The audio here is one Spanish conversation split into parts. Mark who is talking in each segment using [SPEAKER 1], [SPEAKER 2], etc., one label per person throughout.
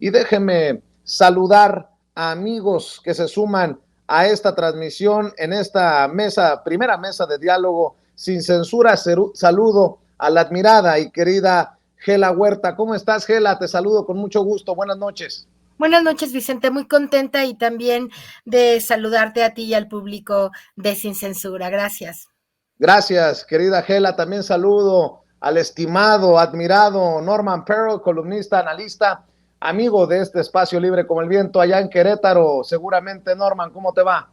[SPEAKER 1] y déjeme saludar a amigos que se suman a esta transmisión en esta mesa, primera mesa de diálogo sin censura. Saludo a la admirada y querida Gela Huerta. ¿Cómo estás, Gela? Te saludo con mucho gusto. Buenas noches.
[SPEAKER 2] Buenas noches, Vicente. Muy contenta y también de saludarte a ti y al público de Sin Censura. Gracias.
[SPEAKER 1] Gracias, querida Gela. También saludo al estimado, admirado Norman Pearl, columnista, analista, amigo de este espacio libre como el viento allá en Querétaro. Seguramente, Norman, ¿cómo te va?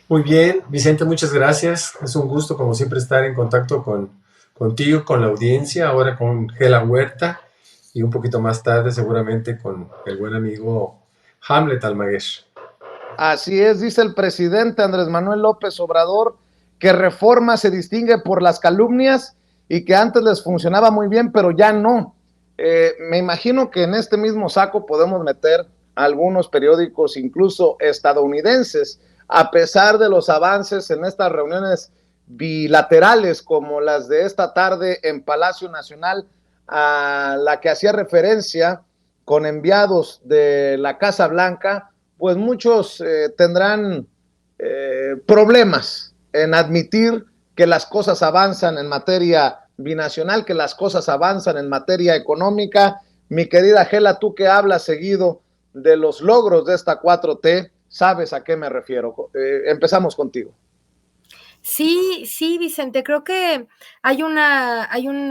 [SPEAKER 3] Muy bien, Vicente, muchas gracias. Es un gusto, como siempre, estar en contacto contigo, con la audiencia, ahora con Gela Huerta y un poquito más tarde seguramente con el buen amigo Hamlet Almaguer.
[SPEAKER 1] Así es, dice el presidente Andrés Manuel López Obrador, que Reforma se distingue por las calumnias y que antes les funcionaba muy bien, pero ya no. Me imagino que en este mismo saco podemos meter algunos periódicos, incluso estadounidenses, a pesar de los avances en estas reuniones bilaterales como las de esta tarde en Palacio Nacional, a la que hacía referencia con enviados de la Casa Blanca, pues muchos tendrán problemas en admitir que las cosas avanzan en materia binacional, que las cosas avanzan en materia económica. Mi querida Gela, tú que hablas seguido de los logros de esta 4T, sabes a qué me refiero. Empezamos contigo.
[SPEAKER 2] Sí, Vicente, creo que hay un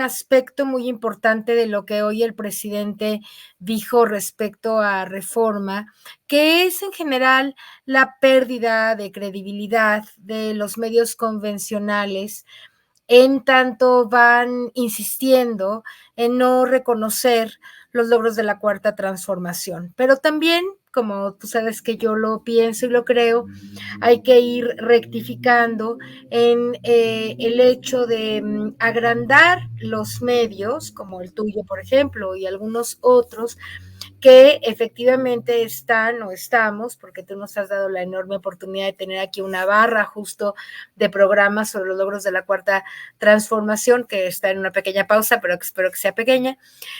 [SPEAKER 2] aspecto muy importante de lo que hoy el presidente dijo respecto a Reforma, que es en general la pérdida de credibilidad de los medios convencionales, en tanto van insistiendo en no reconocer los logros de la cuarta transformación. Pero también, como tú sabes que yo lo pienso y lo creo, hay que ir rectificando en el hecho de agrandar los medios, como el tuyo, por ejemplo, y algunos otros, que efectivamente están o estamos, porque tú nos has dado la enorme oportunidad de tener aquí una barra justo de programas sobre los logros de la cuarta transformación, que está en una pequeña pausa, pero que espero que sea pequeña,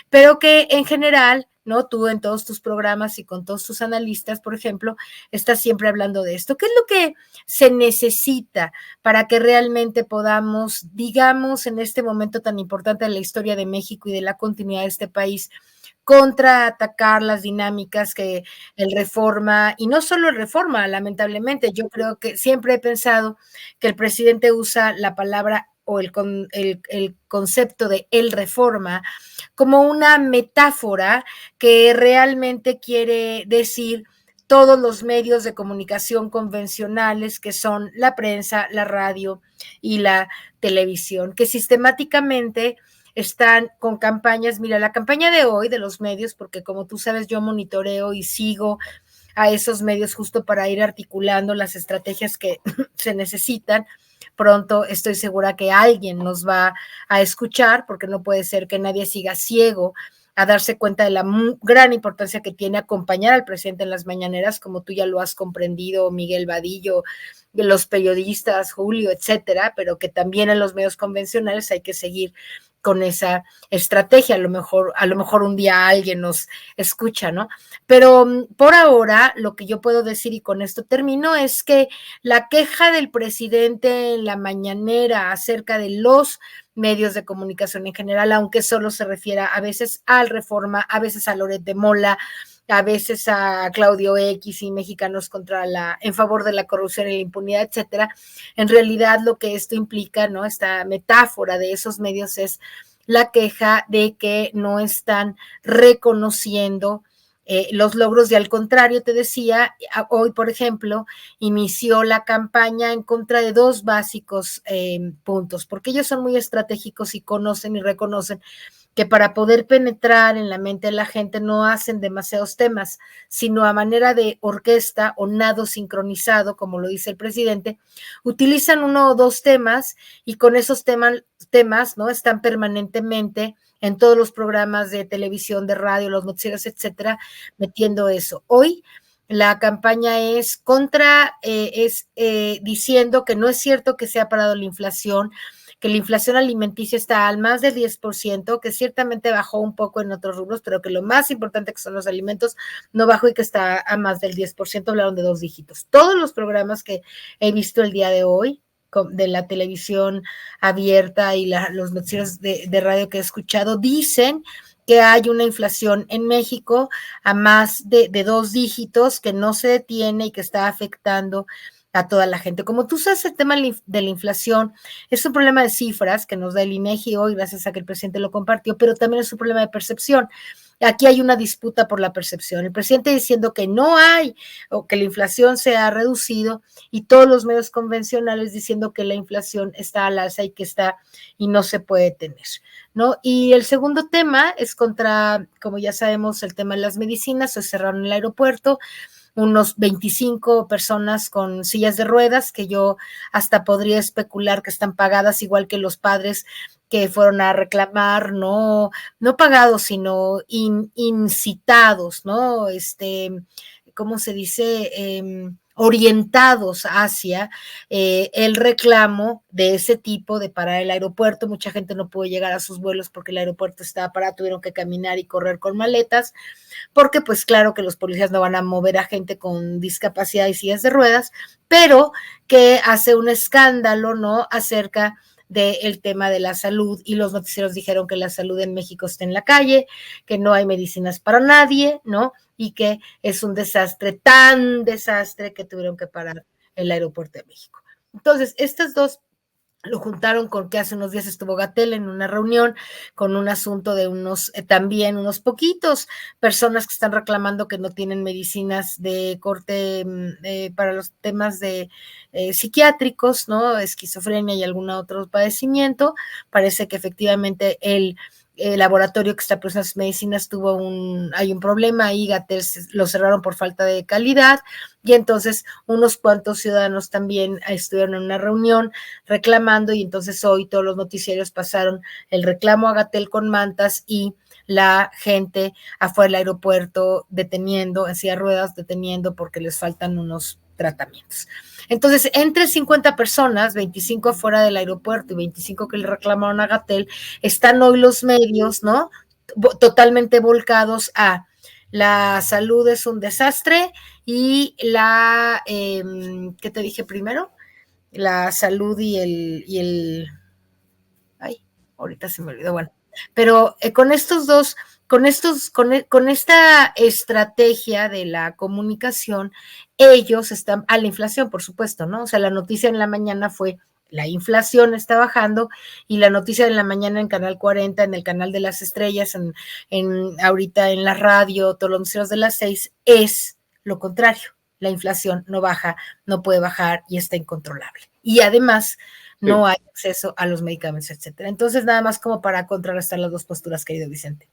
[SPEAKER 2] pero que en general, ¿no? Tú en todos tus programas y con todos tus analistas, por ejemplo, estás siempre hablando de esto. ¿Qué es lo que se necesita para que realmente podamos, digamos, en este momento tan importante de la historia de México y de la continuidad de este país, contraatacar las dinámicas que el Reforma, y no solo el Reforma, lamentablemente, yo creo que siempre he pensado que el presidente usa la palabra o el concepto de el Reforma como una metáfora que realmente quiere decir todos los medios de comunicación convencionales que son la prensa, la radio y la televisión, que sistemáticamente están con campañas. Mira, la campaña de hoy de los medios, porque como tú sabes, yo monitoreo y sigo a esos medios justo para ir articulando las estrategias que se necesitan. Pronto estoy segura que alguien nos va a escuchar, porque no puede ser que nadie siga ciego a darse cuenta de la gran importancia que tiene acompañar al presidente en las mañaneras, como tú ya lo has comprendido, Miguel Vadillo, de los periodistas, Julio, etcétera, pero que también en los medios convencionales hay que seguir con esa estrategia. A lo mejor un día alguien nos escucha, ¿no? Pero por ahora, lo que yo puedo decir, y con esto termino, es que la queja del presidente en la mañanera acerca de los medios de comunicación en general, aunque solo se refiera a veces al Reforma, a veces a Loret de Mola, a veces a Claudio X y Mexicanos en favor de la corrupción y la impunidad, etcétera. En realidad lo que esto implica, ¿no? Esta metáfora de esos medios es la queja de que no están reconociendo los logros, y al contrario, te decía, hoy, por ejemplo, inició la campaña en contra de dos básicos puntos, porque ellos son muy estratégicos y conocen y reconocen que para poder penetrar en la mente de la gente no hacen demasiados temas, sino a manera de orquesta o nado sincronizado, como lo dice el presidente, utilizan uno o dos temas y con esos temas, ¿no? Están permanentemente en todos los programas de televisión, de radio, los noticieros, etcétera, metiendo eso. Hoy la campaña es contra, diciendo que no es cierto que se ha parado la inflación, que la inflación alimenticia está al más del 10%, que ciertamente bajó un poco en otros rubros, pero que lo más importante que son los alimentos no bajó y que está a más del 10%, hablaron de 2 dígitos. Todos los programas que he visto el día de hoy, de la televisión abierta y los noticieros de radio que he escuchado, dicen que hay una inflación en México a más de 2 dígitos, que no se detiene y que está afectando a toda la gente. Como tú sabes, el tema de la inflación es un problema de cifras que nos da el INEGI hoy, gracias a que el presidente lo compartió, pero también es un problema de percepción. Aquí hay una disputa por la percepción. El presidente diciendo que no hay, o que la inflación se ha reducido, y todos los medios convencionales diciendo que la inflación está al alza y que está y no se puede tener, ¿no? Y el segundo tema es contra, como ya sabemos, el tema de las medicinas. Se cerraron el aeropuerto, unos 25 personas con sillas de ruedas, que yo hasta podría especular que están pagadas igual que los padres que fueron a reclamar, no pagados, sino incitados, ¿no? ¿Cómo se dice? Orientados hacia el reclamo de ese tipo de parar el aeropuerto. Mucha gente no pudo llegar a sus vuelos porque el aeropuerto estaba parado, tuvieron que caminar y correr con maletas, porque pues claro que los policías no van a mover a gente con discapacidad y sillas de ruedas, pero que hace un escándalo, ¿no?, acerca del tema de la salud, y los noticieros dijeron que la salud en México está en la calle, que no hay medicinas para nadie, ¿no?, y que es un desastre, tan desastre que tuvieron que parar el aeropuerto de México. Entonces, estas dos lo juntaron con que hace unos días estuvo Gatell en una reunión con un asunto de también unos poquitos personas que están reclamando que no tienen medicinas de corte para los temas de psiquiátricos, ¿no?, esquizofrenia y algún otro padecimiento. Parece que efectivamente el laboratorio que está produciendo esas medicinas hay un problema ahí. Gatell lo cerraron por falta de calidad, y entonces unos cuantos ciudadanos también estuvieron en una reunión reclamando, y entonces hoy todos los noticiarios pasaron el reclamo a Gatell con mantas y la gente afuera del aeropuerto deteniendo, en silla de ruedas, deteniendo porque les faltan unos tratamientos. Entonces, entre 50 personas, 25 afuera del aeropuerto y 25 que le reclamaron a Gatell, están hoy los medios, ¿no?, totalmente volcados a la salud es un desastre, y ¿qué te dije primero? La salud y el ay, ahorita se me olvidó, bueno, pero con estos dos, con esta estrategia de la comunicación, ellos están a la inflación, por supuesto, ¿no? O sea, la noticia en la mañana fue la inflación está bajando, y la noticia de la mañana en Canal 40, en el Canal de las Estrellas, ahorita en la radio, todos los noticieros de las 6, es lo contrario. La inflación no baja, no puede bajar y está incontrolable. Y además no hay acceso a los medicamentos, etcétera. Entonces, nada más como para contrarrestar las dos posturas, querido Vicente.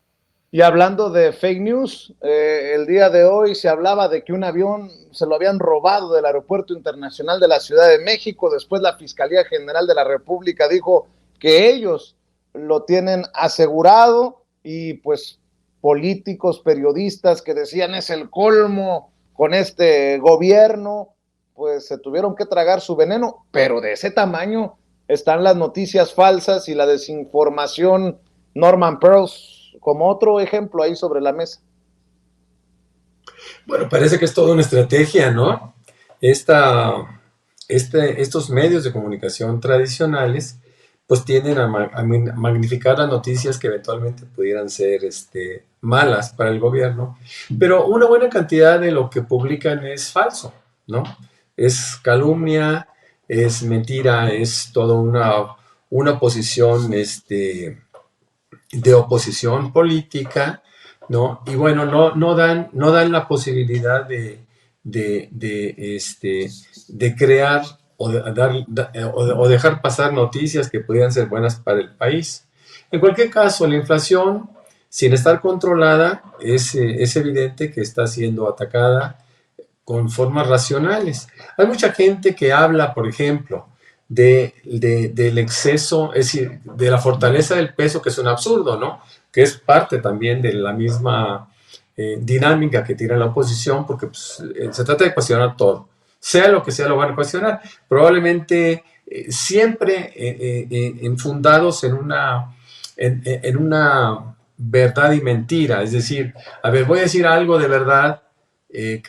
[SPEAKER 1] Y hablando de fake news, el día de hoy se hablaba de que un avión se lo habían robado del Aeropuerto Internacional de la Ciudad de México. Después la Fiscalía General de la República dijo que ellos lo tienen asegurado, y pues políticos, periodistas que decían es el colmo con este gobierno, pues se tuvieron que tragar su veneno. Pero de ese tamaño están las noticias falsas y la desinformación. Norman Pearls como otro ejemplo ahí sobre la mesa.
[SPEAKER 3] Bueno, parece que es toda una estrategia, ¿no? Estos medios de comunicación tradicionales pues tienden a magnificar las noticias que eventualmente pudieran ser malas para el gobierno, pero una buena cantidad de lo que publican es falso, ¿no? Es calumnia, es mentira, es toda una posición de oposición política, ¿no? Y bueno, no dan la posibilidad de crear o dejar pasar noticias que pudieran ser buenas para el país. En cualquier caso, la inflación, sin estar controlada, es evidente que está siendo atacada con formas racionales. Hay mucha gente que habla, por ejemplo, del exceso, es decir, de la fortaleza del peso, que es un absurdo, ¿no? Que es parte también de la misma dinámica que tiene la oposición, porque pues, se trata de cuestionar todo. Sea lo que sea, lo van a cuestionar. Probablemente siempre fundados en una verdad y mentira. Es decir, a ver, voy a decir algo de verdad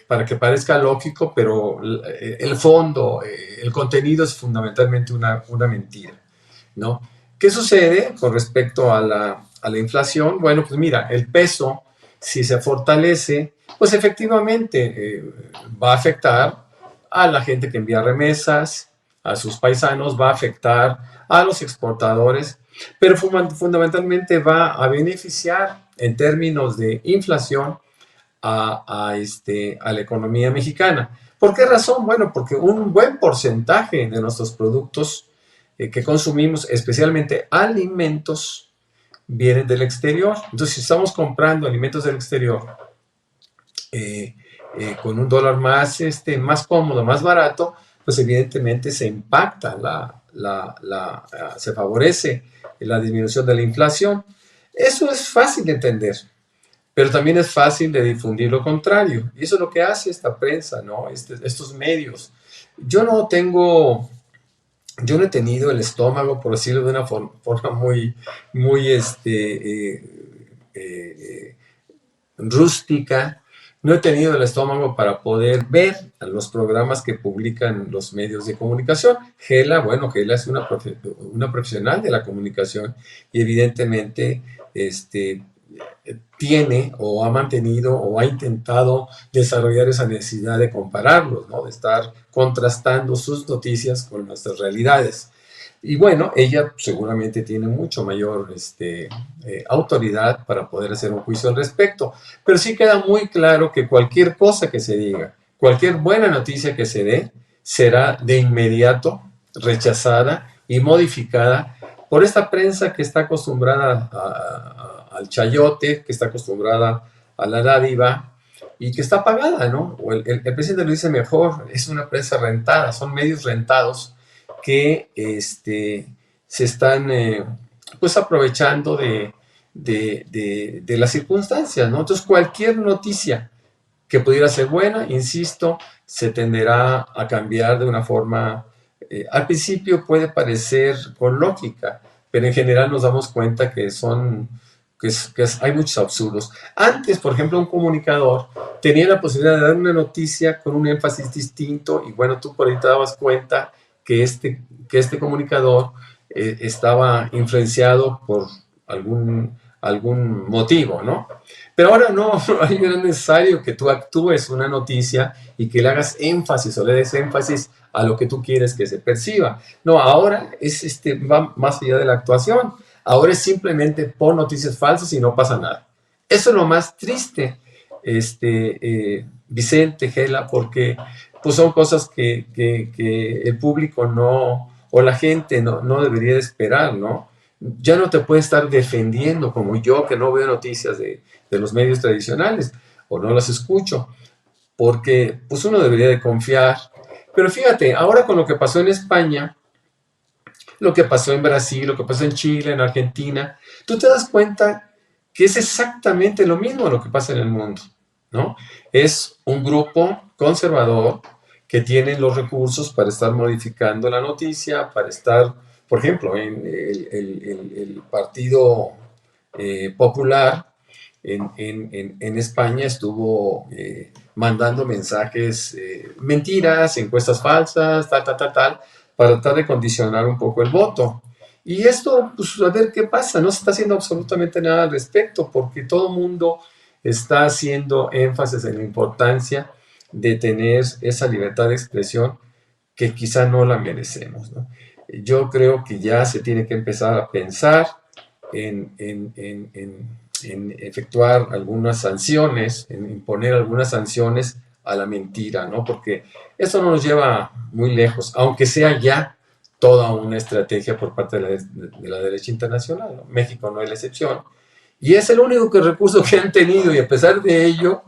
[SPEAKER 3] para que parezca lógico, pero el fondo, el contenido es fundamentalmente una mentira, ¿no? ¿Qué sucede con respecto a la inflación? Bueno, pues mira, el peso, si se fortalece, pues efectivamente va a afectar a la gente que envía remesas, a sus paisanos, va a afectar a los exportadores, pero fundamentalmente va a beneficiar en términos de inflación a la economía mexicana. ¿Por qué razón? Bueno, porque un buen porcentaje de nuestros productos que consumimos, especialmente alimentos, vienen del exterior. Entonces, si estamos comprando alimentos del exterior con un dólar más cómodo, más barato, pues evidentemente se impacta, se favorece la disminución de la inflación. Eso es fácil de entender, pero también es fácil de difundir lo contrario. Y eso es lo que hace esta prensa, ¿no? Estos medios. Yo no he tenido el estómago, por decirlo de una forma muy rústica. No he tenido el estómago para poder ver los programas que publican los medios de comunicación. Gela es una profesional de la comunicación y evidentemente tiene o ha mantenido o ha intentado desarrollar esa necesidad de compararlos, ¿no? De estar contrastando sus noticias con nuestras realidades. Y bueno, ella seguramente tiene mucho mayor autoridad para poder hacer un juicio al respecto. Pero sí queda muy claro que cualquier cosa que se diga, cualquier buena noticia que se dé, será de inmediato rechazada y modificada por esta prensa que está acostumbrada al chayote, que está acostumbrada a la dádiva y que está pagada, ¿no? O el presidente lo dice mejor, es una prensa rentada, son medios rentados que se están pues aprovechando de las circunstancias, ¿no? Entonces cualquier noticia que pudiera ser buena, insisto, se tenderá a cambiar de una forma, al principio puede parecer con lógica, pero en general nos damos cuenta que hay muchos absurdos. Antes, por ejemplo, un comunicador tenía la posibilidad de dar una noticia con un énfasis distinto y bueno, tú por ahí te dabas cuenta que este comunicador estaba influenciado por algún motivo, ¿no? Pero ahora no es necesario que tú actúes una noticia y que le hagas énfasis o le des énfasis a lo que tú quieres que se perciba. No, ahora va más allá de la actuación. Ahora es simplemente pon noticias falsas y no pasa nada. Eso es lo más triste, Vicente, Gela, porque pues son cosas que el público o la gente no debería de esperar, ¿no? Ya no te puedes estar defendiendo como yo, que no veo noticias de los medios tradicionales o no las escucho, porque pues uno debería de confiar. Pero fíjate, ahora con lo que pasó en España, lo que pasó en Brasil, lo que pasó en Chile, en Argentina, tú te das cuenta que es exactamente lo mismo lo que pasa en el mundo, ¿no? Es un grupo conservador que tiene los recursos para estar modificando la noticia, para estar, por ejemplo, en el Partido Popular en España estuvo mandando mensajes, mentiras, encuestas falsas, tal, para tratar de condicionar un poco el voto. Y esto, pues a ver qué pasa, no se está haciendo absolutamente nada al respecto, porque todo el mundo está haciendo énfasis en la importancia de tener esa libertad de expresión que quizá no la merecemos, ¿no? Yo creo que ya se tiene que empezar a pensar en efectuar algunas sanciones, en imponer algunas sanciones a la mentira, ¿no? Porque eso no nos lleva muy lejos, aunque sea ya toda una estrategia por parte de la derecha internacional, ¿no? México no es la excepción. Y es el único recurso que han tenido y a pesar de ello,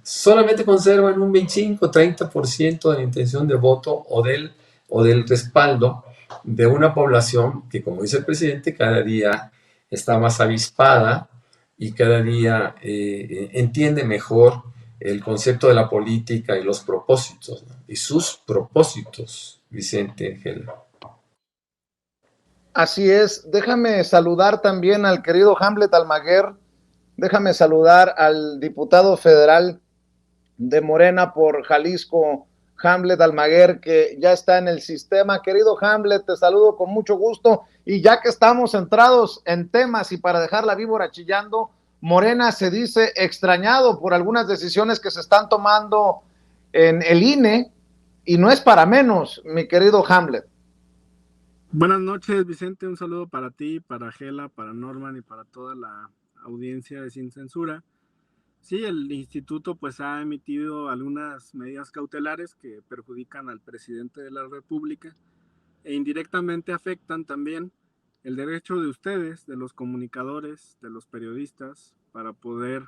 [SPEAKER 3] solamente conservan un 25-30% de la intención de voto o del respaldo de una población que, como dice el presidente, cada día está más avispada y cada día entiende mejor el concepto de la política y los propósitos, ¿no? Y sus propósitos, Vicente Gela.
[SPEAKER 1] Así es, déjame saludar también al querido Hamlet Almaguer, déjame saludar al diputado federal de Morena por Jalisco, Hamlet Almaguer, que ya está en el sistema. Querido Hamlet, te saludo con mucho gusto, y ya que estamos centrados en temas y para dejar la víbora chillando, Morena se dice extrañado por algunas decisiones que se están tomando en el INE, y no es para menos, mi querido Hamlet.
[SPEAKER 4] Buenas noches, Vicente. Un saludo para ti, para Gela, para Norman y para toda la audiencia de Sin Censura. Sí, el instituto pues ha emitido algunas medidas cautelares que perjudican al presidente de la República e indirectamente afectan también el derecho de ustedes, de los comunicadores, de los periodistas, para poder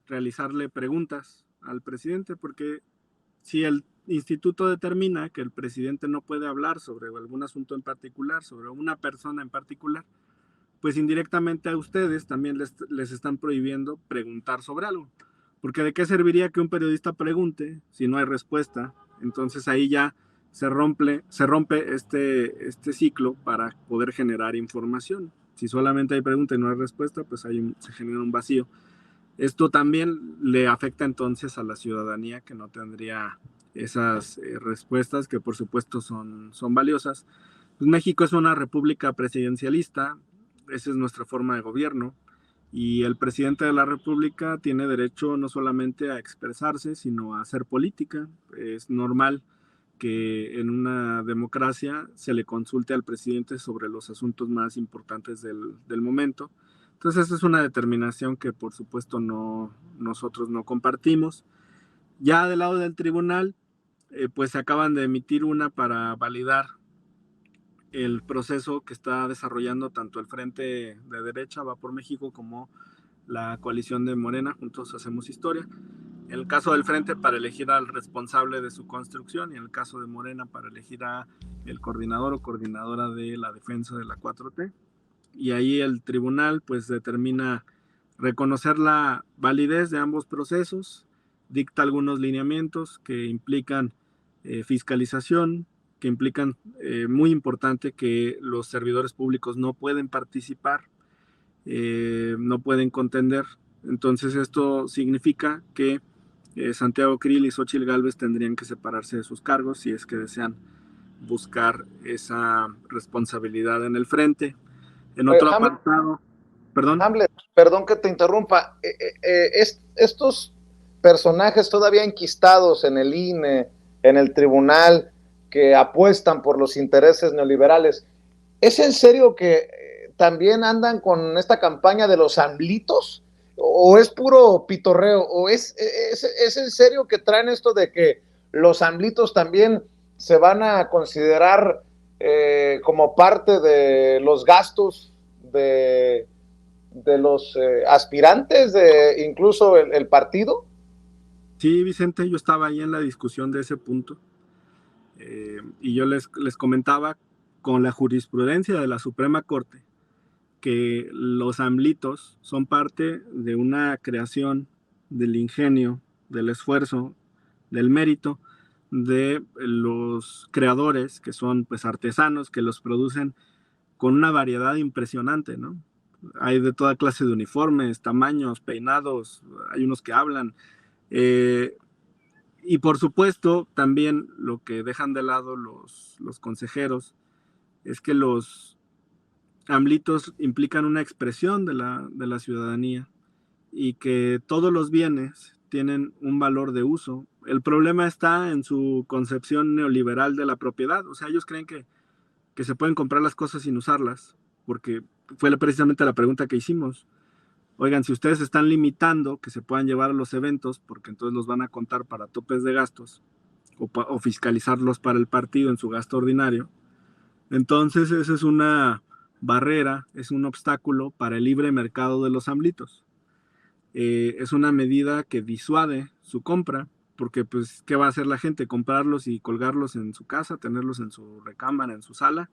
[SPEAKER 4] realizarle preguntas al presidente, porque si el instituto determina que el presidente no puede hablar sobre algún asunto en particular, sobre una persona en particular, pues indirectamente a ustedes también les están prohibiendo preguntar sobre algo. Porque ¿de qué serviría que un periodista pregunte si no hay respuesta? Entonces ahí ya se rompe este ciclo para poder generar información. Si solamente hay pregunta y no hay respuesta, pues ahí se genera un vacío. Esto también le afecta entonces a la ciudadanía, que no tendría esas respuestas que por supuesto son valiosas. Pues México es una república presidencialista, esa es nuestra forma de gobierno, y el presidente de la república tiene derecho no solamente a expresarse, sino a hacer política. Es normal que en una democracia se le consulte al presidente sobre los asuntos más importantes del momento. Entonces esa es una determinación que por supuesto nosotros no compartimos. Ya del lado del tribunal, pues se acaban de emitir una para validar el proceso que está desarrollando tanto el Frente de Derecha, Va por México, como la coalición de Morena, Juntos Hacemos Historia. En el caso del Frente, para elegir al responsable de su construcción, y en el caso de Morena, para elegir a el coordinador o coordinadora de la defensa de la 4T. Y ahí el tribunal pues determina reconocer la validez de ambos procesos, dicta algunos lineamientos que implican fiscalización, que implican, muy importante, que los servidores públicos no pueden participar, no pueden contender. Entonces esto significa que Santiago Krill y Xóchitl Gálvez tendrían que separarse de sus cargos si es que desean buscar esa responsabilidad en el frente. En otro apartado, perdón.
[SPEAKER 1] Hamlet, perdón que te interrumpa. Estos personajes todavía enquistados en el INE, en el tribunal, que apuestan por los intereses neoliberales, ¿es en serio que también andan con esta campaña de los AMLitos? ¿O es puro pitorreo? ¿O es en serio que traen esto de que los AMLitos también se van a considerar como parte de los gastos de los aspirantes, de incluso el partido?
[SPEAKER 4] Sí, Vicente, yo estaba ahí en la discusión de ese punto, y yo les comentaba, con la jurisprudencia de la Suprema Corte, que los AMLitos son parte de una creación del ingenio, del esfuerzo, del mérito de los creadores, que son pues artesanos, que los producen con una variedad impresionante, ¿no? Hay de toda clase de uniformes, tamaños, peinados, hay unos que hablan. Y por supuesto, también lo que dejan de lado los consejeros es que los AMLitos implican una expresión de la ciudadanía, y que todos los bienes tienen un valor de uso. El problema está en su concepción neoliberal de la propiedad. O sea, ellos creen que se pueden comprar las cosas sin usarlas, porque fue precisamente la pregunta que hicimos. Oigan, si ustedes están limitando que se puedan llevar a los eventos, porque entonces los van a contar para topes de gastos o fiscalizarlos para el partido en su gasto ordinario, entonces esa es una barrera, es un obstáculo para el libre mercado de los AMLitos. Es una medida que disuade su compra, porque pues, ¿qué va a hacer la gente? Comprarlos y colgarlos en su casa, tenerlos en su recámara, en su sala.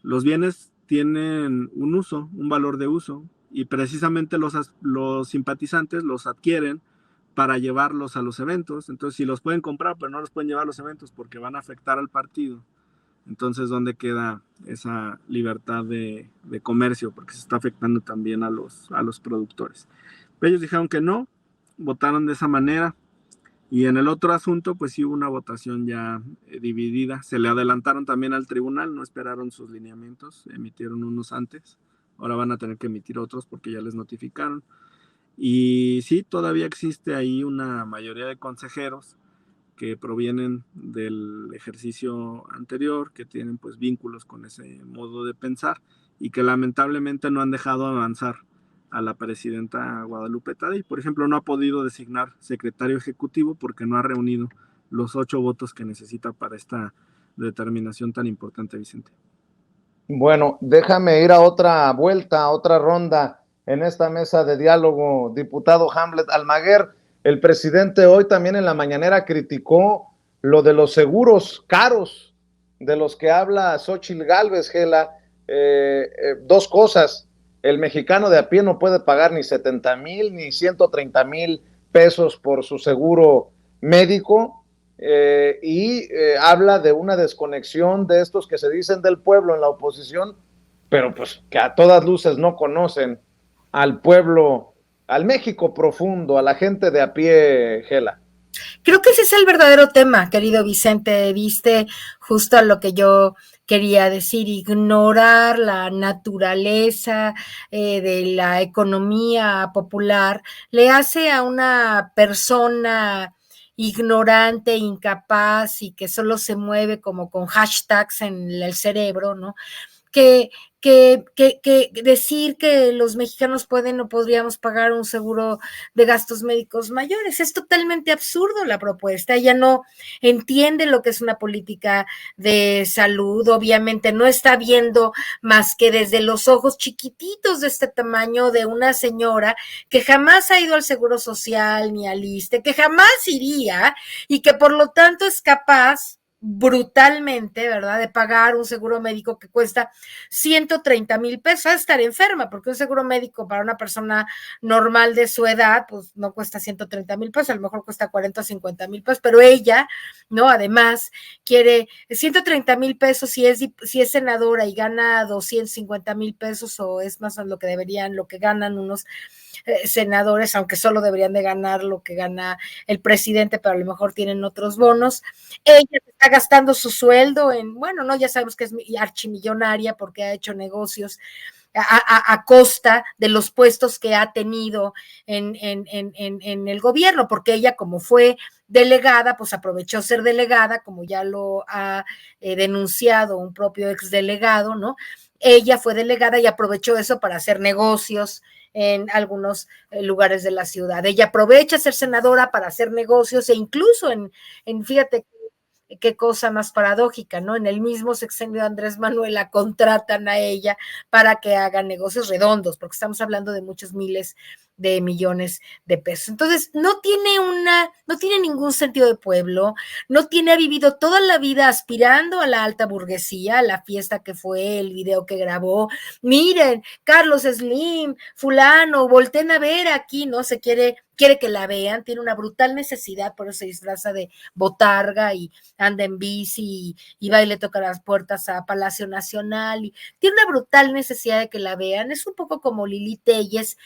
[SPEAKER 4] Los bienes tienen un uso, un valor de uso, y precisamente los simpatizantes los adquieren para llevarlos a los eventos. Entonces, si los pueden comprar, pero no los pueden llevar a los eventos porque van a afectar al partido, entonces, ¿dónde queda esa libertad de comercio? Porque se está afectando también a los productores. Ellos dijeron que no, votaron de esa manera. Y en el otro asunto, pues sí hubo una votación ya dividida. Se le adelantaron también al tribunal, no esperaron sus lineamientos, emitieron unos antes. Ahora van a tener que emitir otros porque ya les notificaron. Y sí, todavía existe ahí una mayoría de consejeros que provienen del ejercicio anterior, que tienen pues vínculos con ese modo de pensar y que lamentablemente no han dejado avanzar a la presidenta Guadalupe Tadei. Por ejemplo, no ha podido designar secretario ejecutivo porque no ha reunido los 8 votos que necesita para esta determinación tan importante, Vicente.
[SPEAKER 1] Bueno, déjame ir a otra vuelta, a otra ronda en esta mesa de diálogo, diputado Hamlet Almaguer. El presidente hoy también en la mañanera criticó lo de los seguros caros de los que habla Xóchitl Gálvez, Gela. Dos cosas: el mexicano de a pie no puede pagar ni 70,000 ni 130,000 pesos por su seguro médico, y habla de una desconexión de estos que se dicen del pueblo en la oposición, pero pues que a todas luces no conocen al pueblo, al México profundo, a la gente de a pie, Gela.
[SPEAKER 2] Creo que ese es el verdadero tema, querido Vicente. Viste justo a lo que yo quería decir: ignorar la naturaleza de la economía popular le hace a una persona ignorante, incapaz y que solo se mueve como con hashtags en el cerebro, ¿no? Que decir que los mexicanos pueden o podríamos pagar un seguro de gastos médicos mayores. Es totalmente absurdo la propuesta. Ella no entiende lo que es una política de salud. Obviamente no está viendo más que desde los ojos chiquititos de este tamaño de una señora que jamás ha ido al Seguro Social ni al ISSSTE, que jamás iría y que por lo tanto es capaz brutalmente, ¿verdad?, de pagar un seguro médico que cuesta 130,000 pesos, a estar enferma, porque un seguro médico para una persona normal de su edad, pues no cuesta 130,000 pesos, a lo mejor cuesta 40 o 50,000 pesos, pero ella, ¿no?, además quiere 130,000 pesos si es senadora y gana 250,000 pesos, o es más o lo que deberían, lo que ganan unos senadores, aunque solo deberían de ganar lo que gana el presidente, pero a lo mejor tienen otros bonos. Ella está gastando su sueldo en, bueno, no, ya sabemos que es archimillonaria porque ha hecho negocios a costa de los puestos que ha tenido en el gobierno, porque ella, como fue delegada, pues aprovechó ser delegada, como ya lo ha denunciado un propio exdelegado, ¿no? Ella fue delegada y aprovechó eso para hacer negocios en algunos lugares de la ciudad. Ella aprovecha ser senadora para hacer negocios, e incluso fíjate qué cosa más paradójica, ¿no? En el mismo sexenio de Andrés Manuel la contratan a ella para que haga negocios redondos, porque estamos hablando de muchos miles de millones de pesos. Entonces, no tiene ningún sentido de pueblo, ha vivido toda la vida aspirando a la alta burguesía, a la fiesta que fue, el video que grabó. Miren, Carlos Slim, fulano, volteen a ver aquí, ¿no? Quiere que la vean, tiene una brutal necesidad, por eso se disfraza de botarga y anda en bici y va y le toca las puertas a Palacio Nacional, y tiene una brutal necesidad de que la vean. Es un poco como Lili Telles,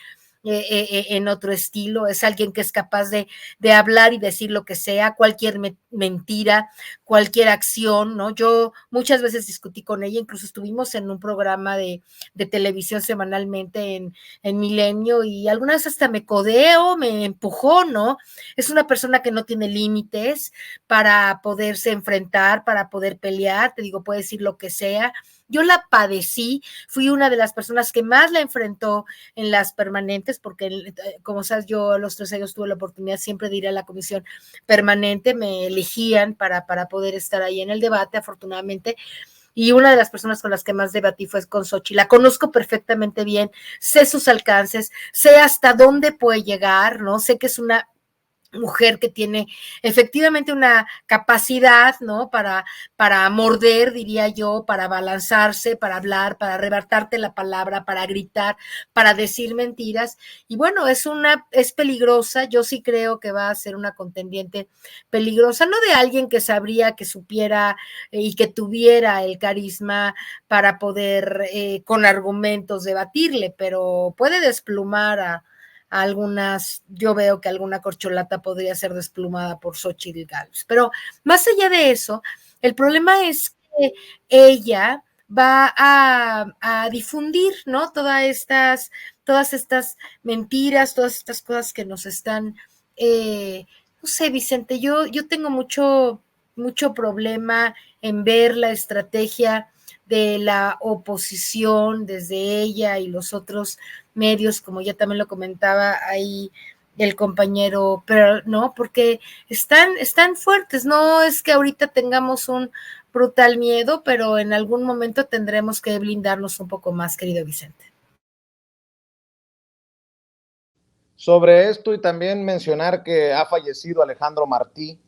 [SPEAKER 2] en otro estilo. Es alguien que es capaz de hablar y decir lo que sea, cualquier mentira, cualquier acción, ¿no? Yo muchas veces discutí con ella, incluso estuvimos en un programa de televisión semanalmente en Milenio, y alguna vez hasta me codeó, me empujó, ¿no? Es una persona que no tiene límites para poderse enfrentar, para poder pelear, te digo, puede decir lo que sea. Yo la padecí, fui una de las personas que más la enfrentó en las permanentes, porque como sabes, yo a los 3 años tuve la oportunidad siempre de ir a la comisión permanente, me elegían para poder estar ahí en el debate, afortunadamente, y una de las personas con las que más debatí fue con Xóchitl. La conozco perfectamente bien, sé sus alcances, sé hasta dónde puede llegar, ¿no? Sé que es una mujer que tiene efectivamente una capacidad, ¿no? Para morder, diría yo, para balanzarse, para hablar, para arrebatarte la palabra, para gritar, para decir mentiras. Y bueno, es peligrosa. Yo sí creo que va a ser una contendiente peligrosa, no de alguien que sabría, que supiera y que tuviera el carisma para poder con argumentos debatirle, pero puede desplumar a algunas, yo veo que alguna corcholata podría ser desplumada por Xochitl Gálvez. Pero más allá de eso, el problema es que ella va a difundir, ¿no? Todas estas mentiras, todas estas cosas que nos están, no sé, Vicente, yo tengo mucho problema en ver la estrategia de la oposición desde ella y los otros medios, como ya también lo comentaba ahí el compañero, pero no, porque están fuertes, no es que ahorita tengamos un brutal miedo, pero en algún momento tendremos que blindarnos un poco más, querido Vicente.
[SPEAKER 1] Sobre esto y también mencionar que ha fallecido Alejandro Martí,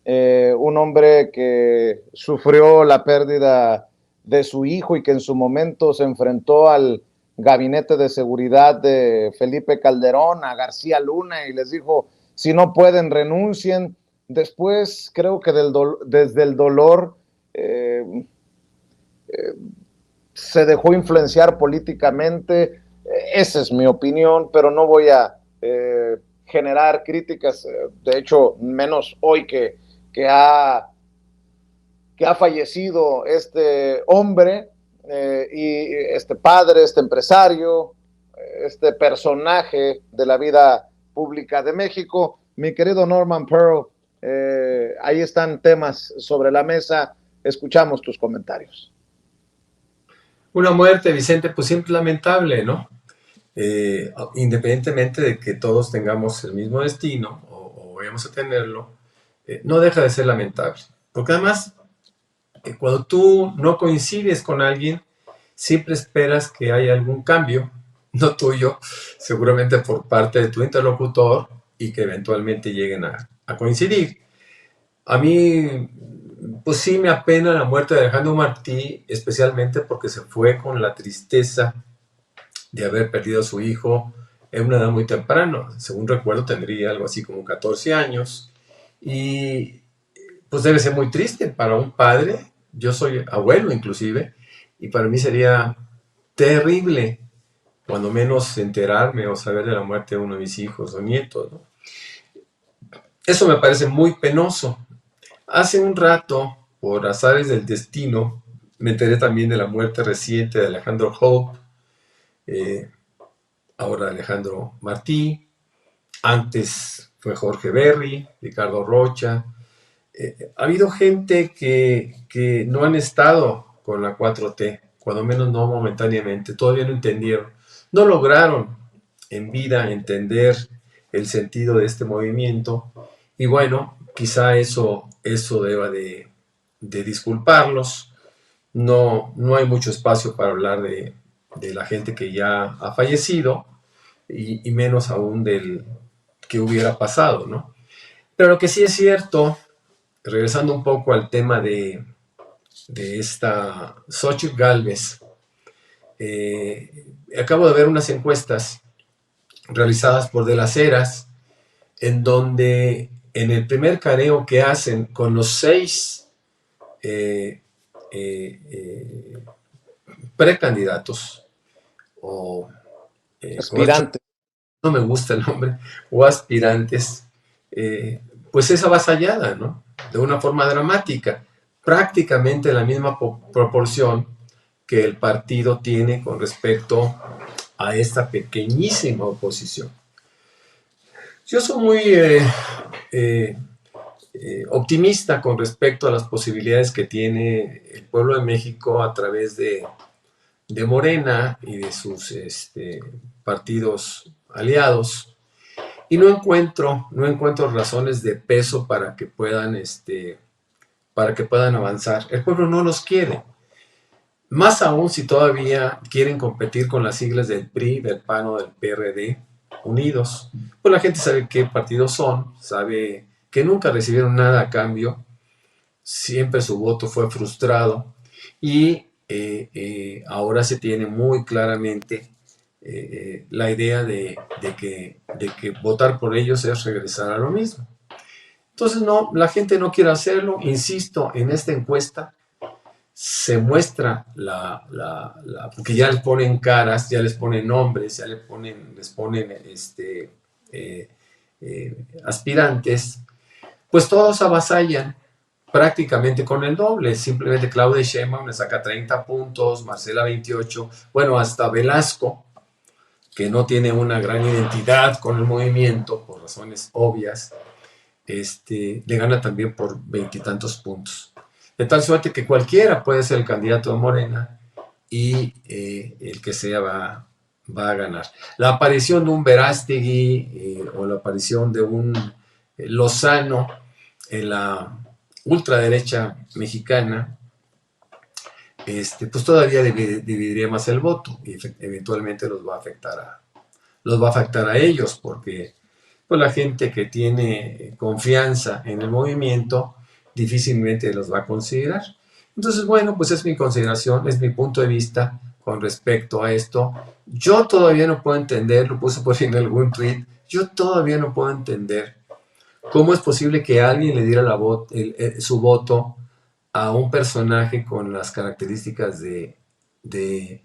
[SPEAKER 1] un hombre que sufrió la pérdida de su hijo y que en su momento se enfrentó al gabinete de seguridad de Felipe Calderón, a García Luna, y les dijo, si no pueden, renuncien. Después creo que desde el dolor se dejó influenciar políticamente. Esa es mi opinión, pero no voy a generar críticas, de hecho, menos hoy que ha fallecido este hombre y este padre, este empresario, este personaje de la vida pública de México. Mi querido Norman Pearl, ahí están temas sobre la mesa, escuchamos tus comentarios.
[SPEAKER 3] Una muerte, Vicente, pues siempre lamentable, ¿no? Independientemente de que todos tengamos el mismo destino o vayamos a tenerlo, no deja de ser lamentable. Porque además, cuando tú no coincides con alguien, siempre esperas que haya algún cambio, no tuyo, seguramente por parte de tu interlocutor, y que eventualmente lleguen a coincidir. A mí, pues sí me apena la muerte de Alejandro Martí, especialmente porque se fue con la tristeza de haber perdido a su hijo en una edad muy temprana. Según recuerdo, tendría algo así como 14 años. Y pues debe ser muy triste para un padre. Yo soy abuelo inclusive, y para mí sería terrible, cuando menos enterarme o saber de la muerte de uno de mis hijos o nietos, ¿no? Eso me parece muy penoso. Hace un rato, por azares del destino, me enteré también de la muerte reciente de Alejandro Hope, ahora Alejandro Martí, antes fue Jorge Berry, Ricardo Rocha. Ha habido gente que no han estado con la 4T, cuando menos no momentáneamente, todavía no entendieron, no lograron en vida entender el sentido de este movimiento, y bueno, quizá eso deba de disculparlos. No hay mucho espacio para hablar de la gente que ya ha fallecido, y menos aún del que hubiera pasado, ¿no? Pero lo que sí es cierto, regresando un poco al tema de esta Xochitl Gálvez, acabo de ver unas encuestas realizadas por De las Heras, en donde en el primer careo que hacen con los 6 precandidatos o
[SPEAKER 1] aspirantes,
[SPEAKER 3] no me gusta el nombre, o aspirantes, pues es avasallada, ¿no? De una forma dramática, prácticamente la misma proporción que el partido tiene con respecto a esta pequeñísima oposición. Yo soy muy optimista con respecto a las posibilidades que tiene el pueblo de México a través de Morena y de sus partidos aliados, y no encuentro razones de peso para que puedan avanzar. El pueblo no los quiere, más aún si todavía quieren competir con las siglas del PRI, del PAN o del PRD, Unidos. Pues la gente sabe qué partidos son, sabe que nunca recibieron nada a cambio, siempre su voto fue frustrado y ahora se tiene muy claramente la idea de que votar por ellos es regresar a lo mismo. Entonces no, la gente no quiere hacerlo. Insisto, en esta encuesta se muestra porque ya les ponen caras, ya les ponen nombres, ya les ponen aspirantes, pues todos avasallan prácticamente con el doble. Simplemente Claudia Sheinbaum le saca 30 puntos, Marcela 28, bueno, hasta Velasco, que no tiene una gran identidad con el movimiento, por razones obvias, le gana también por 20 y tantos puntos. De tal suerte que cualquiera puede ser el candidato de Morena y el que sea va a ganar. La aparición de un Verástegui o la aparición de un Lozano en la ultraderecha mexicana, pues todavía dividiría más el voto y eventualmente los va a afectar a ellos, porque pues la gente que tiene confianza en el movimiento difícilmente los va a considerar. Entonces, bueno, pues es mi consideración, es mi punto de vista con respecto a esto. Yo todavía no puedo entender, lo puse por ahí en algún tweet, yo todavía no puedo entender cómo es posible que alguien le diera su voto a un personaje con las características de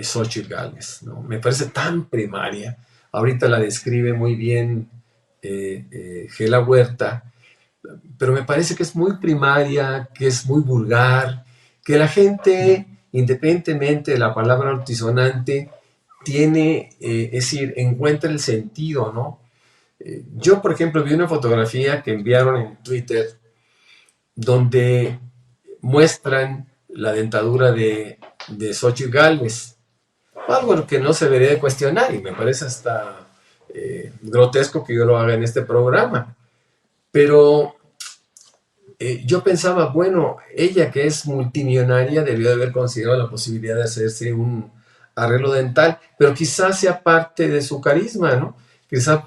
[SPEAKER 3] Xóchitl Gálvez, ¿no? Me parece tan primaria. Ahorita la describe muy bien Gela Huerta, pero me parece que es muy primaria, que es muy vulgar, que la gente, independientemente de la palabra altisonante, tiene, es decir, encuentra el sentido, ¿no? Yo, por ejemplo, vi una fotografía que enviaron en Twitter donde muestran la dentadura de Xóchitl Gálvez, algo que no se debería de cuestionar y me parece hasta grotesco que yo lo haga en este programa. Pero yo pensaba, bueno, ella que es multimillonaria debió de haber considerado la posibilidad de hacerse un arreglo dental, pero quizás sea parte de su carisma, ¿no? Quizás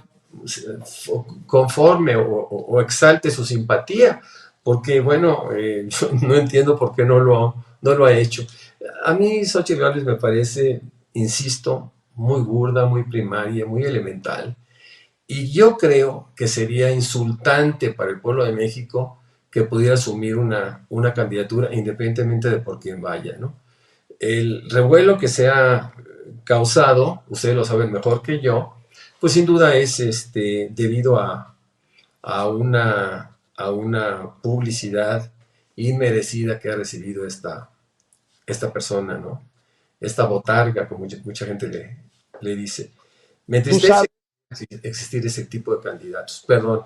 [SPEAKER 3] conforme o exalte su simpatía, porque bueno, yo no entiendo por qué no lo ha hecho. A mí Xóchitl Gálvez me parece, insisto, muy burda, muy primaria, muy elemental, y yo creo que sería insultante para el pueblo de México que pudiera asumir una candidatura independientemente de por quién vaya, ¿no? El revuelo que se ha causado, ustedes lo saben mejor que yo, pues sin duda es debido a una publicidad inmerecida que ha recibido esta persona, ¿no? Esta botarga, como mucha gente le dice. Me entristece existir ese tipo de candidatos. Perdón.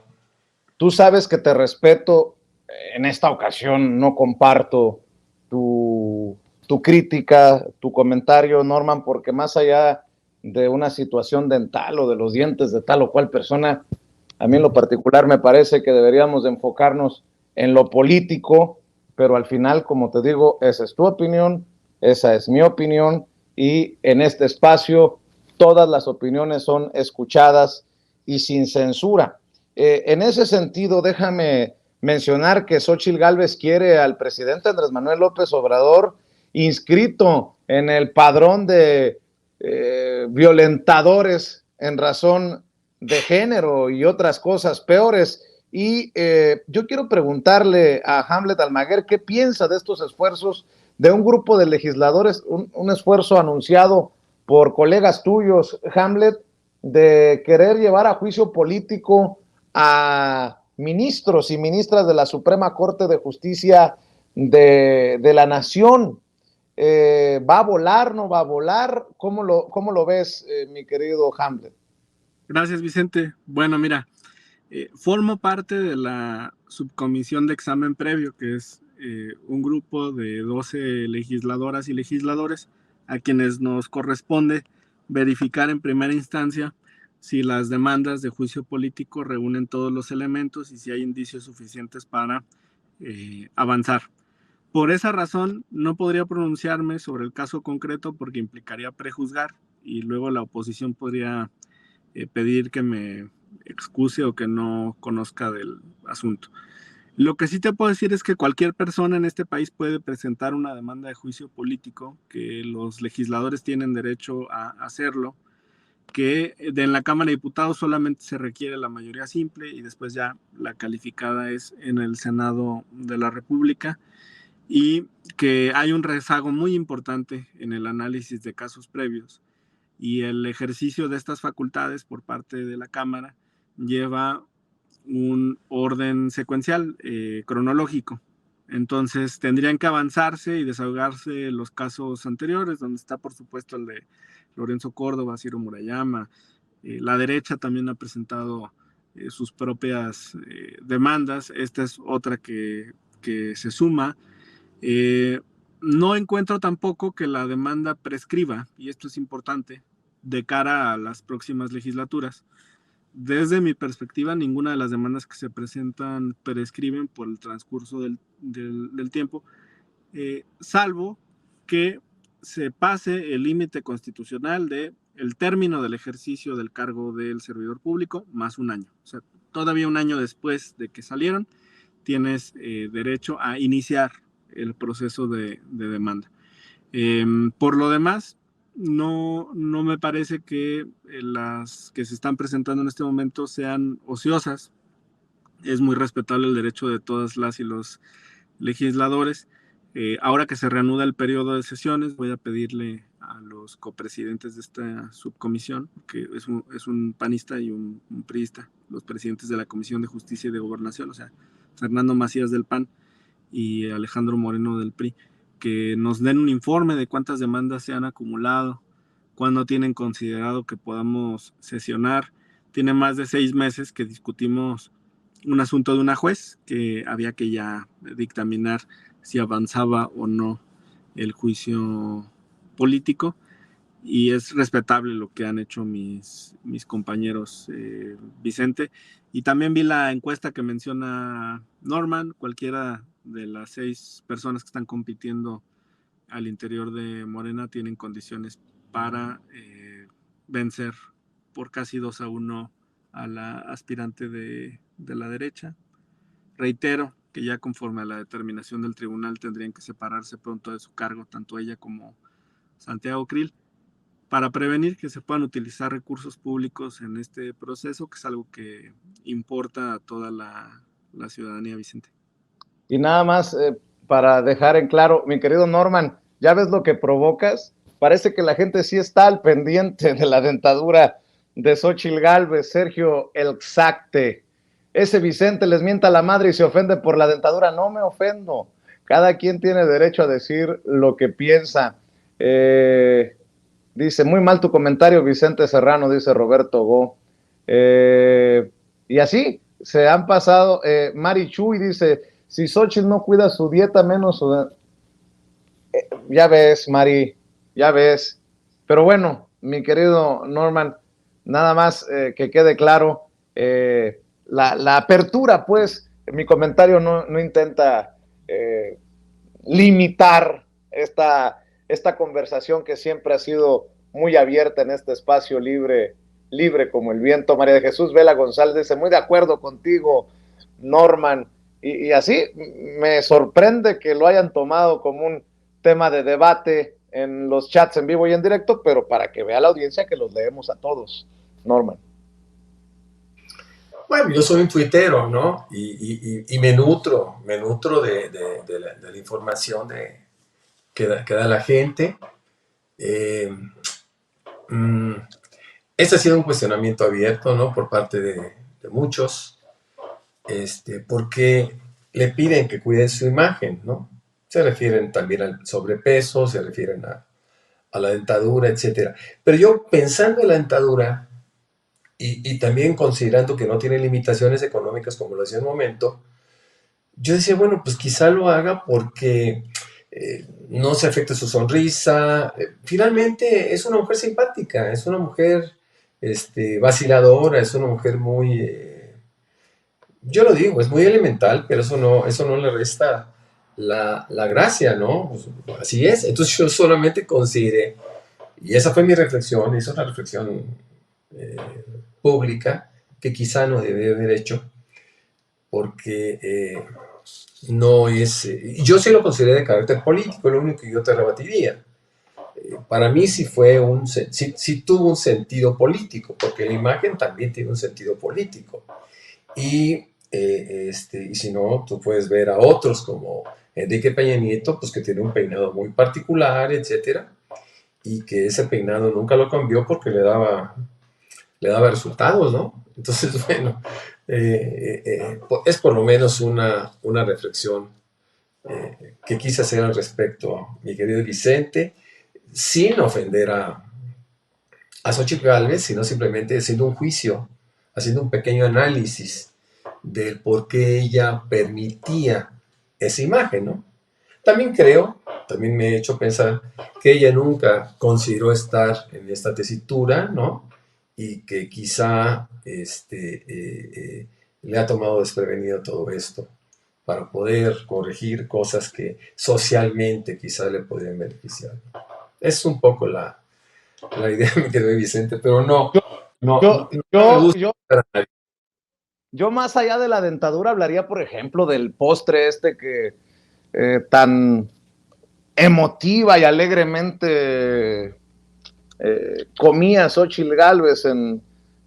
[SPEAKER 1] Tú sabes que te respeto. En esta ocasión no comparto tu crítica, tu comentario, Norman, porque más allá de una situación dental o de los dientes de tal o cual persona, a mí en lo particular me parece que deberíamos de enfocarnos en lo político, pero al final, como te digo, esa es tu opinión, esa es mi opinión, y en este espacio todas las opiniones son escuchadas y sin censura. En ese sentido, déjame mencionar que Xóchitl Gálvez quiere al presidente Andrés Manuel López Obrador inscrito en el padrón de violentadores en razón de género y otras cosas peores. Y yo quiero preguntarle a Hamlet Almaguer qué piensa de estos esfuerzos de un grupo de legisladores, un esfuerzo anunciado por colegas tuyos, Hamlet, de querer llevar a juicio político a ministros y ministras de la Suprema Corte de Justicia de la Nación. ¿Va a volar, no va a volar? ¿Cómo lo ves, mi querido Hamlet?
[SPEAKER 4] Gracias, Vicente. Bueno, mira, formo parte de la subcomisión de examen previo, que es un grupo de 12 legisladoras y legisladores a quienes nos corresponde verificar en primera instancia si las demandas de juicio político reúnen todos los elementos y si hay indicios suficientes para avanzar. Por esa razón, no podría pronunciarme sobre el caso concreto porque implicaría prejuzgar y luego la oposición podría pedir que me excuse o que no conozca del asunto. Lo que sí te puedo decir es que cualquier persona en este país puede presentar una demanda de juicio político, que los legisladores tienen derecho a hacerlo, que en la Cámara de Diputados solamente se requiere la mayoría simple y después ya la calificada es en el Senado de la República, y que hay un rezago muy importante en el análisis de casos previos, y el ejercicio de estas facultades por parte de la Cámara lleva un orden secuencial cronológico. Entonces tendrían que avanzarse y desahogarse los casos anteriores, donde está por supuesto el de Lorenzo Córdoba, Ciro Murayama. La derecha también ha presentado sus propias demandas. Esta es otra que se suma. No encuentro tampoco que la demanda prescriba, y esto es importante, de cara a las próximas legislaturas. Desde mi perspectiva, ninguna de las demandas que se presentan prescriben por el transcurso del tiempo, salvo que se pase el límite constitucional de el término del ejercicio del cargo del servidor público más un año. O sea, todavía un año después de que salieron, tienes derecho a iniciar el proceso de demanda. Por lo demás, no me parece que las que se están presentando en este momento sean ociosas. Es muy respetable el derecho de todas las y los legisladores. Ahora que se reanuda el periodo de sesiones, voy a pedirle a los copresidentes de esta subcomisión, que es un panista y un priista, los presidentes de la Comisión de Justicia y de Gobernación, o sea, Fernando Macías del PAN y Alejandro Moreno del PRI, que nos den un informe de cuántas demandas se han acumulado, cuándo tienen considerado que podamos sesionar. Tiene más de 6 meses que discutimos un asunto de una juez que había que ya dictaminar si avanzaba o no el juicio político, y es respetable lo que han hecho mis compañeros, Vicente. Y también vi la encuesta que menciona Norman. Cualquiera de las 6 personas que están compitiendo al interior de Morena tienen condiciones para vencer por casi 2-1 a la aspirante de la derecha. Reitero que ya conforme a la determinación del tribunal tendrían que separarse pronto de su cargo tanto ella como Santiago Krill, para prevenir que se puedan utilizar recursos públicos en este proceso, que es algo que importa a toda la ciudadanía, Vicente.
[SPEAKER 1] Y nada más para dejar en claro, mi querido Norman, ¿ya ves lo que provocas? Parece que la gente sí está al pendiente de la dentadura de Xóchitl Gálvez, Sergio Elxacte. Ese Vicente les mienta a la madre y se ofende por la dentadura. No me ofendo. Cada quien tiene derecho a decir lo que piensa. Dice, muy mal tu comentario, Vicente Serrano, dice Roberto Go. Y así se han pasado. Mari Chuy dice, si Xóchitl no cuida su dieta, menos su... ya ves, Mari, ya ves. Pero bueno, mi querido Norman, nada más que quede claro, la apertura, pues, mi comentario no intenta limitar esta conversación que siempre ha sido muy abierta en este espacio libre como el viento. María de Jesús Vela González dice, muy de acuerdo contigo, Norman, y así me sorprende que lo hayan tomado como un tema de debate en los chats en vivo y en directo, pero para que vea la audiencia que los leemos a todos, Norman.
[SPEAKER 3] Bueno, yo soy un tuitero, ¿no? Y me nutro de la información que da la gente. Este ha sido un cuestionamiento abierto, ¿no? Por parte de muchos, porque le piden que cuiden su imagen, ¿no? Se refieren también al sobrepeso, se refieren a la dentadura, etc. Pero yo, pensando en la dentadura, y también considerando que no tiene limitaciones económicas, como lo decía en un momento, yo decía, bueno, pues quizá lo haga porque no se afecte su sonrisa. Finalmente es una mujer simpática, es una mujer vaciladora, es una mujer muy, yo lo digo, es muy elemental, pero eso no le resta la gracia, ¿no? Pues, así es. Entonces yo solamente consideré, Y esa fue mi reflexión, es una reflexión pública que quizá no debe haber hecho, porque no es... yo sí lo consideré de carácter político, lo único que yo te rebatiría. Para mí sí sí tuvo un sentido político, porque la imagen también tiene un sentido político. Y si no, tú puedes ver a otros como Enrique Peña Nieto, pues que tiene un peinado muy particular, etcétera, y que ese peinado nunca lo cambió porque le daba resultados, ¿no? Entonces, bueno, es por lo menos una reflexión que quise hacer al respecto, mi querido Vicente, sin ofender a Xochitl Gálvez, sino simplemente haciendo un juicio, haciendo un pequeño análisis del por qué ella permitía esa imagen, ¿no? También me he hecho pensar que ella nunca consideró estar en esta tesitura, ¿no? Y que quizá le ha tomado desprevenido todo esto para poder corregir cosas que socialmente quizá le podrían beneficiar. Es un poco la idea, mi querido Vicente, pero no me gusta a nadie.
[SPEAKER 1] Yo más allá de la dentadura hablaría, por ejemplo, del postre que tan emotiva y alegremente comía Xochitl Gálvez en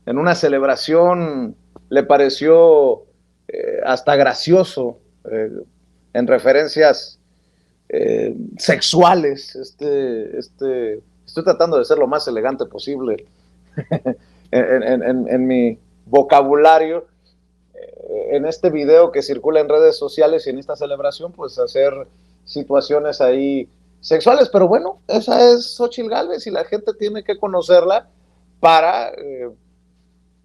[SPEAKER 1] una celebración. Le pareció hasta gracioso en referencias sexuales. Estoy tratando de ser lo más elegante posible en mi vocabulario. En este video que circula en redes sociales y en esta celebración, pues hacer situaciones ahí sexuales, pero bueno, esa es Xochitl Gálvez y la gente tiene que conocerla para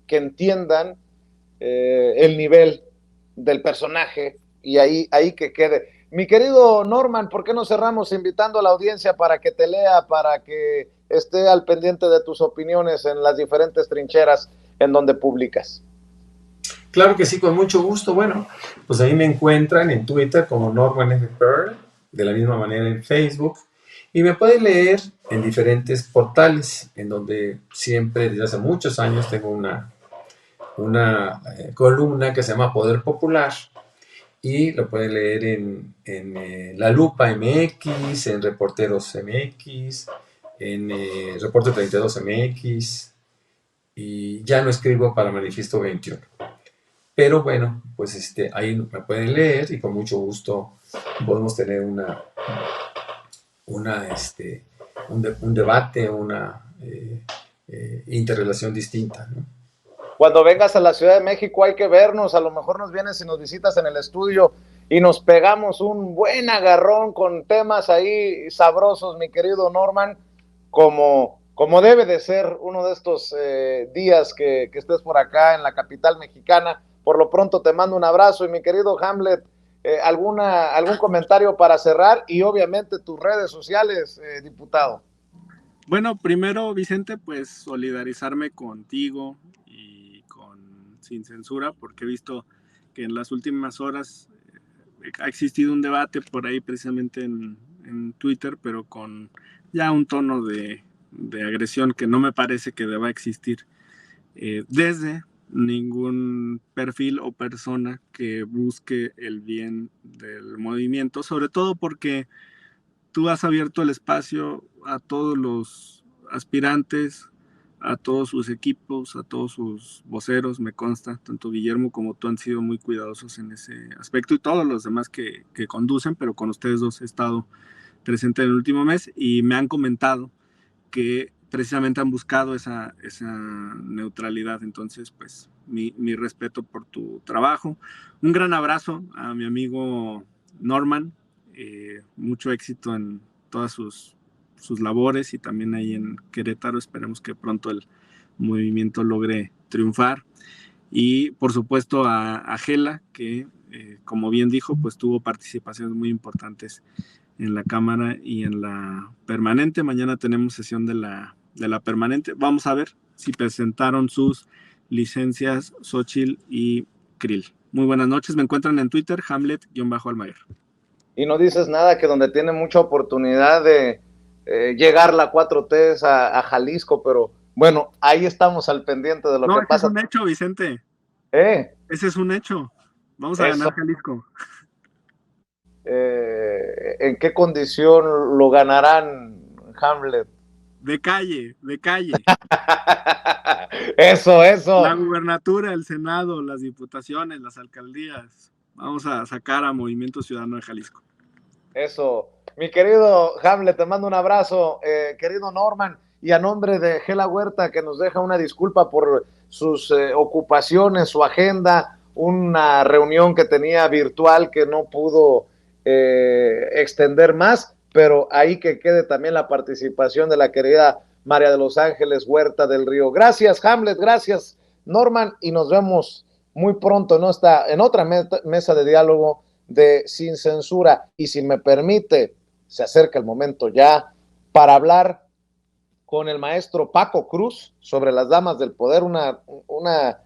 [SPEAKER 1] que entiendan el nivel del personaje y ahí que quede. Mi querido Norman, ¿por qué no cerramos invitando a la audiencia para que te lea, para que esté al pendiente de tus opiniones en las diferentes trincheras en donde publicas?
[SPEAKER 3] Claro que sí, con mucho gusto. Bueno, pues ahí me encuentran en Twitter como Norman F. Pearl, de la misma manera en Facebook, y me pueden leer en diferentes portales, en donde siempre, desde hace muchos años, tengo una columna que se llama Poder Popular, y lo pueden leer en La Lupa MX, en Reporteros MX, en Reporte 32 MX, y ya no escribo para Manifiesto 21. Pero bueno, pues ahí me pueden leer y con mucho gusto podemos tener un debate, una interrelación distinta, ¿no?
[SPEAKER 1] Cuando vengas a la Ciudad de México hay que vernos, a lo mejor nos vienes y nos visitas en el estudio y nos pegamos un buen agarrón con temas ahí sabrosos, mi querido Norman, como debe de ser uno de estos días que estés por acá en la capital mexicana. Por lo pronto te mando un abrazo y mi querido Hamlet, algún comentario para cerrar y obviamente tus redes sociales, diputado.
[SPEAKER 4] Bueno, primero, Vicente, pues solidarizarme contigo y con Sin Censura, porque he visto que en las últimas horas ha existido un debate por ahí precisamente en Twitter, pero con ya un tono de agresión que no me parece que deba existir desde ningún perfil o persona que busque el bien del movimiento, sobre todo porque tú has abierto el espacio a todos los aspirantes, a todos sus equipos, a todos sus voceros, me consta, tanto Guillermo como tú han sido muy cuidadosos en ese aspecto y todos los demás que conducen, pero con ustedes dos he estado presente en el último mes y me han comentado que precisamente han buscado esa neutralidad. Entonces, pues, mi respeto por tu trabajo. Un gran abrazo a mi amigo Norman. Mucho éxito en todas sus labores y también ahí en Querétaro. Esperemos que pronto el movimiento logre triunfar. Y, por supuesto, a Gela, que, como bien dijo, pues tuvo participaciones muy importantes en la Cámara y en la permanente. Mañana tenemos sesión de la permanente. Vamos a ver si presentaron sus licencias Xochitl y Krill. Muy buenas noches. Me encuentran en Twitter, Hamlet-Almaguer.
[SPEAKER 1] Y no dices nada, que donde tiene mucha oportunidad de llegar la 4T a Jalisco, pero bueno, ahí estamos al pendiente de lo que pasa.
[SPEAKER 4] Es un hecho, Vicente. Ese es un hecho. Vamos a ganar Jalisco.
[SPEAKER 1] ¿En qué condición lo ganarán, Hamlet?
[SPEAKER 4] De calle.
[SPEAKER 1] Eso.
[SPEAKER 4] La gubernatura, el Senado, las diputaciones, las alcaldías. Vamos a sacar a Movimiento Ciudadano de Jalisco.
[SPEAKER 1] Eso. Mi querido Hamlet, te mando un abrazo. Querido Norman, y a nombre de Gela Huerta, que nos deja una disculpa por sus ocupaciones, su agenda, una reunión que tenía virtual que no pudo extender más, pero ahí que quede también la participación de la querida María de los Ángeles Huerta del Río. Gracias, Hamlet, gracias, Norman, y nos vemos muy pronto en otra mesa de diálogo de Sin Censura. Y si me permite, se acerca el momento ya para hablar con el maestro Paco Cruz sobre las damas del poder, una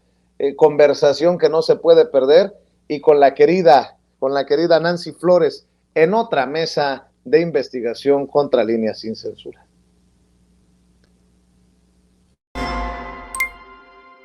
[SPEAKER 1] conversación que no se puede perder, y con la querida Nancy Flores en otra mesa de investigación contra Líneas Sin Censura.